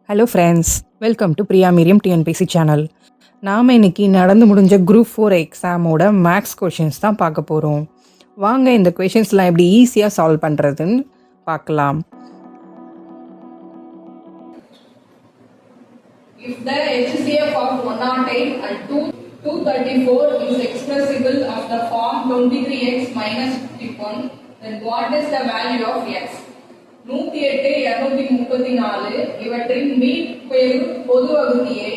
Hello friends, welcome to Priya Miriam TNPSC channel. நாம் இன்னைக்கு நடந்து முடிஞ்ச குரூப் 4 எக்ஸாமோட மேக்ஸ் கொஷின்ஸ் தான் பார்க்க போகிறோம். வாங்க இந்த கொஷின்ஸ்லாம் எப்படி ஈஸியாக சால்வ் பண்ணுறதுன்னு பார்க்கலாம். If the HCF of 108 and 234 is expressible of the form 23x minus 51, then what is the value of x? 108 234 இவற்றின் மீப்பெரு பொது வகுதியை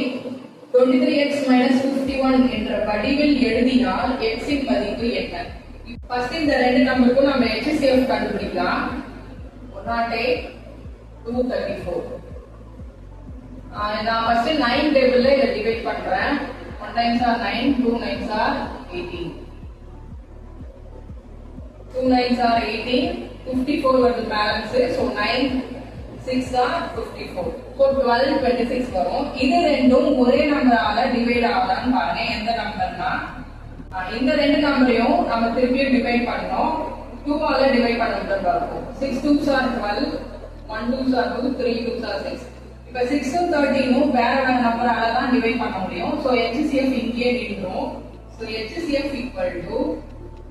23x minus 51 என்ற வடிவில் எழுதினால் x இன் மதிப்பு என்ன? ஃபர்ஸ்ட் இந்த ரெண்டு நம்பருக்கும் நம்ம HCF கண்டுபிடிக்கலாம். 108 234. நான் ஃபர்ஸ்ட் 9 டேபிள்ல இத டிவைட் பண்றேன். 1 9s are 9, 2 9s are 18. 2 9s are 18, 54 வருது பேலன்ஸ். So 9 6 are 54. சோ 12 26 வரும். இது ரெண்டும் ஒரே நம்பரால டிவைட் ஆகலாம்னு பாருங்க. எந்த நம்பர்னா இந்த ரெண்டு நம்பரையும் நம்ம திருப்பி டிவைட் பண்ணோம். 2 ஆல டிவைட் பண்ணனும் பாருங்க. 6 2s are 12, 1 2s are 2, 3 2s are 6. இப்ப 6 13 வேற நம்பரால தான் டிவைட் பண்ண முடியும். சோ HCF இங்கே நின்றோம். சோ HCF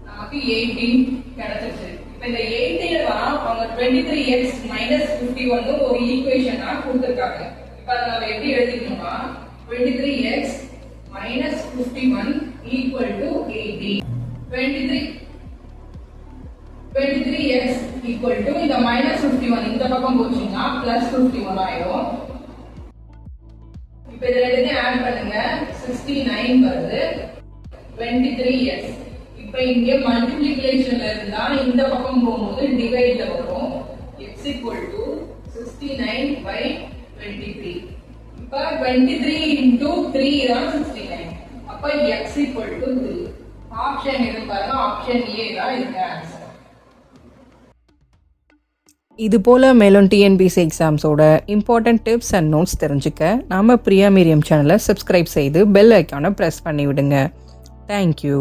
நமக்கு 18 கிடைச்சிருச்சு. இப்ப இந்த 18 தான் அவங்க 23x 51 ஒரு ஈக்குவேஷனா கொடுத்திருக்காங்க. இப்ப அத நாம எப்படி எழுதிக்கணும்னா 23x 51 18. 23x இந்த -51 இந்த பக்கம் போச்சுன்னா +51 ஆயிடும். இப்போ இத ரெண்டையும் ஆட் பண்ணுங்க. 69 வருது. 23x இப்போ இங்க மல்டிப்ளிகேஷன்ல இருந்தா இந்த பக்கம் போகும்போது டிவைட்ல வரும். x 69/23. இப்போ 23 into 3 தான் 69. அப்ப x 3. ஆப்ஷன் எது பாருங்க. ஆப்ஷன் A தான் இதுக்கு ஆன்சர். இது போல் மேலும் டிஎன்பிசி எக்ஸாம்ஸோட இம்பார்ட்டன்ட் டிப்ஸ் அண்ட் நோட்ஸ் தெரிஞ்சுக்க நம்ம பிரியா மீரியம் சேனலை சப்ஸ்கிரைப் செய்து பெல் ஐக்கானை ப்ரெஸ் பண்ணி விடுங்க. தேங்க்யூ.